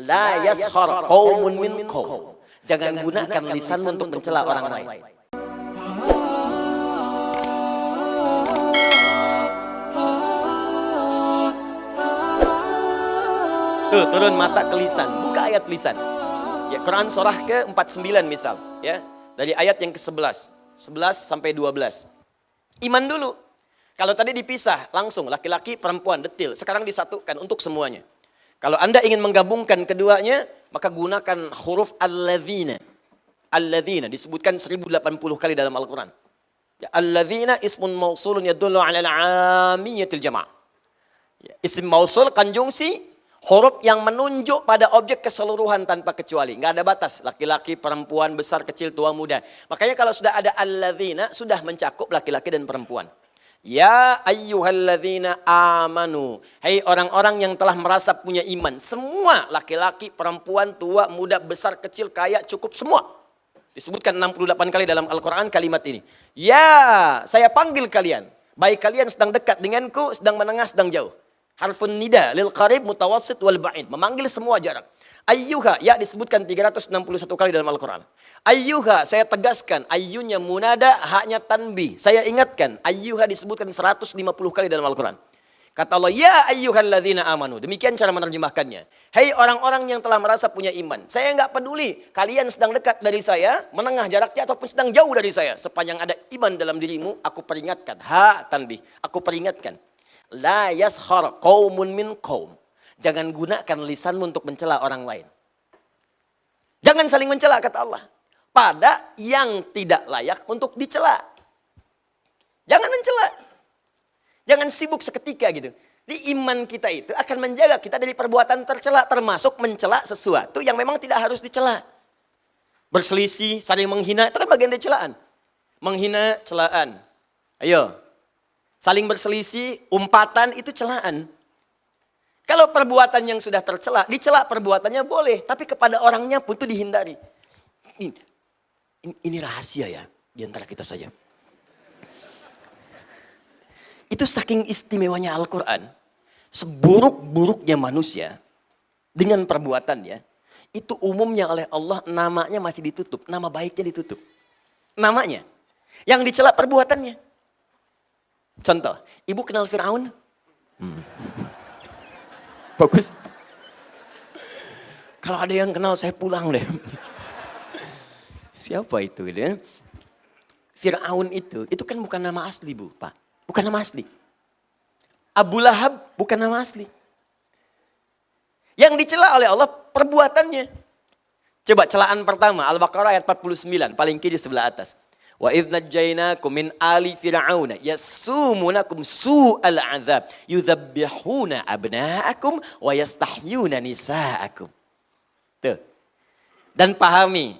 La yaskhar qaumun min qaum. Jangan gunakan lisanmu untuk mencela orang lain. Tuh, turun mata ke lisan, buka ayat lisan. Ya, Quran surah ke-49 misal, ya. Dari ayat yang ke-11, 11 sampai 12. Iman dulu. Kalau tadi dipisah langsung laki-laki, perempuan, detil. Sekarang disatukan untuk semuanya. Kalau Anda ingin menggabungkan keduanya, maka gunakan huruf alladzina. Alladzina disebutkan 1080 kali dalam Al-Quran. Ya, alladzina ismun mausulun yadullu ala al-'amiyatil jama'. Ya, isim mausul konjungsi huruf yang menunjuk pada objek keseluruhan tanpa kecuali. Nggak ada batas. Laki-laki, perempuan, besar, kecil, tua, muda. Makanya kalau sudah ada alladzina, sudah mencakup laki-laki dan perempuan. Ya ayyuhalladzina amanu. Hai orang-orang yang telah merasa punya iman. Semua laki-laki, perempuan, tua, muda, besar, kecil, kaya, cukup semua. Disebutkan 68 kali dalam Al-Quran kalimat ini. Ya, saya panggil kalian. Baik kalian sedang dekat denganku, sedang menengah, sedang jauh. Harfun nida lil qarib mutawassit wal ba'id. Memanggil semua jarak. Ayyuha, ya disebutkan 361 kali dalam Al-Quran. Ayyuha, saya tegaskan. Ayyunya munada, haknya tanbih. Saya ingatkan. Ayyuha disebutkan 150 kali dalam Al-Quran. Kata Allah, ya ayyuhalladzina amanu. Demikian cara menerjemahkannya. Hei orang-orang yang telah merasa punya iman. Saya enggak peduli. Kalian sedang dekat dari saya, menengah jaraknya ataupun sedang jauh dari saya. Sepanjang ada iman dalam dirimu, aku peringatkan. Ha tanbih, aku peringatkan. La yaskhar qaumun min qaum. Jangan gunakan lisanmu untuk mencela orang lain. Jangan saling mencela kata Allah. Pada yang tidak layak untuk dicela. Jangan mencela. Jangan sibuk seketika gitu. Di iman kita itu akan menjaga kita dari perbuatan tercela. Termasuk mencela sesuatu yang memang tidak harus dicela. Berselisih, saling menghina, itu kan bagian dari celaan. Menghina, celaan. Ayo. Saling berselisih, umpatan itu celaan. Kalau perbuatan yang sudah tercela, dicela perbuatannya boleh. Tapi kepada orangnya pun itu dihindari. Ini rahasia ya, di antara kita saja. Itu saking istimewanya Al-Quran. Seburuk-buruknya manusia, dengan perbuatannya, itu umumnya oleh Allah namanya masih ditutup. Nama baiknya ditutup. Namanya. Yang dicela perbuatannya. Contoh, ibu kenal Fir'aun? Bagus. Kalau ada yang kenal saya pulang deh. Siapa itu gitu ya? Fir'aun itu kan bukan nama asli Bu, Pak. Bukan nama asli. Abu Lahab bukan nama asli. Yang dicela oleh Allah perbuatannya. Coba celaan pertama, Al-Baqarah ayat 49, paling kiri sebelah atas. Wa idz najjaynakum min ali fir'auna yasumunakum su'al 'adzab yudzabbihuna abna'akum wa yastahyuna nisa'akum. Tuh. Dan pahami,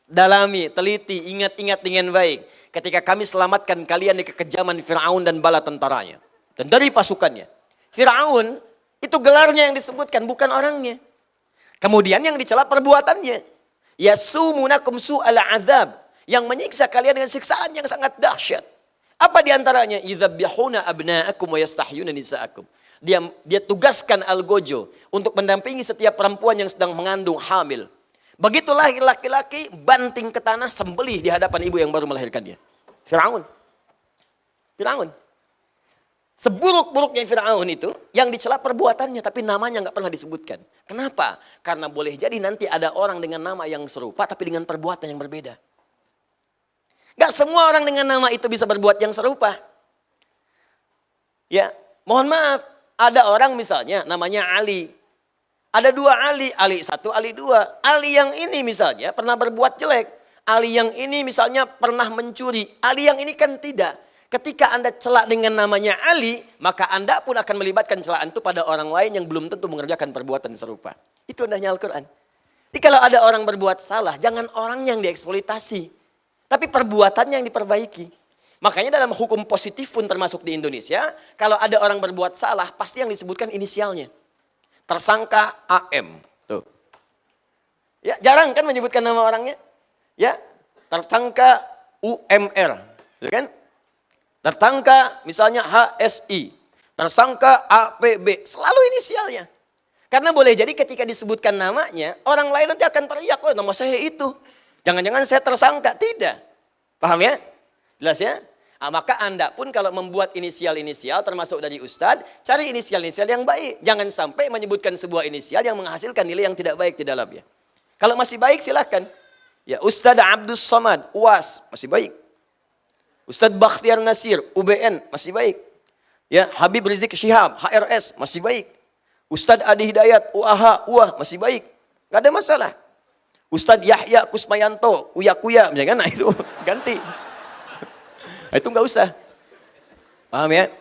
dalami, teliti, ingat-ingat dengan baik. Ketika kami selamatkan kalian dari kekejaman Fir'aun dan bala tentaranya. Dan dari pasukannya. Fir'aun itu gelarnya yang disebutkan, bukan orangnya. Kemudian yang dicela perbuatannya. Yasumunakum su'al 'adzab. Yang menyiksa kalian dengan siksaan yang sangat dahsyat. Apa diantaranya? Yudzabbihuna abna'akum wa yastahyuna nisa'akum. Dia tugaskan algojo untuk mendampingi setiap perempuan yang sedang mengandung hamil. Begitu lahir laki-laki, banting ke tanah, sembelih di hadapan ibu yang baru melahirkan dia. Fir'aun. Fir'aun. Seburuk-buruknya Fir'aun itu, yang dicela perbuatannya, tapi namanya nggak pernah disebutkan. Kenapa? Karena boleh jadi nanti ada orang dengan nama yang serupa, tapi dengan perbuatan yang berbeda. Gak semua orang dengan nama itu bisa berbuat yang serupa. Ya, mohon maaf. Ada orang misalnya namanya Ali. Ada dua Ali. Ali satu, Ali dua. Ali yang ini misalnya pernah berbuat jelek. Ali yang ini misalnya pernah mencuri. Ali yang ini kan tidak. Ketika Anda celak dengan namanya Ali, maka Anda pun akan melibatkan celaan itu pada orang lain yang belum tentu mengerjakan perbuatan serupa. Itu indahnya Al-Quran. Jadi kalau ada orang berbuat salah, jangan orang yang dieksploitasi. Tapi perbuatannya yang diperbaiki. Makanya dalam hukum positif pun termasuk di Indonesia, kalau ada orang berbuat salah, pasti yang disebutkan inisialnya. Tersangka AM. Tuh. Ya, jarang kan menyebutkan nama orangnya? Ya, tersangka UMR. Ya kan? Tersangka misalnya HSI. Tersangka APB. Selalu inisialnya. Karena boleh jadi ketika disebutkan namanya, orang lain nanti akan teriak, oh nama saya itu. Jangan-jangan saya tersangka. Tidak. Paham ya? Jelas ya? Nah, maka Anda pun kalau membuat inisial-inisial termasuk dari Ustadz, cari inisial-inisial yang baik. Jangan sampai menyebutkan sebuah inisial yang menghasilkan nilai yang tidak baik di dalamnya. Kalau masih baik silahkan. Ya, Ustadz Abdus Somad, UAS, masih baik. Ustadz Bakhtiar Nasir, UBN, masih baik. Ya, Habib Rizik Syihab, HRS, masih baik. Ustadz Adi Hidayat, UAH, UAH, masih baik. Gak ada masalah. Ustadz Yahya Kusmayanto, Uya-Kuya, misalkan, nah itu ganti. Nah, itu nggak usah. Paham ya?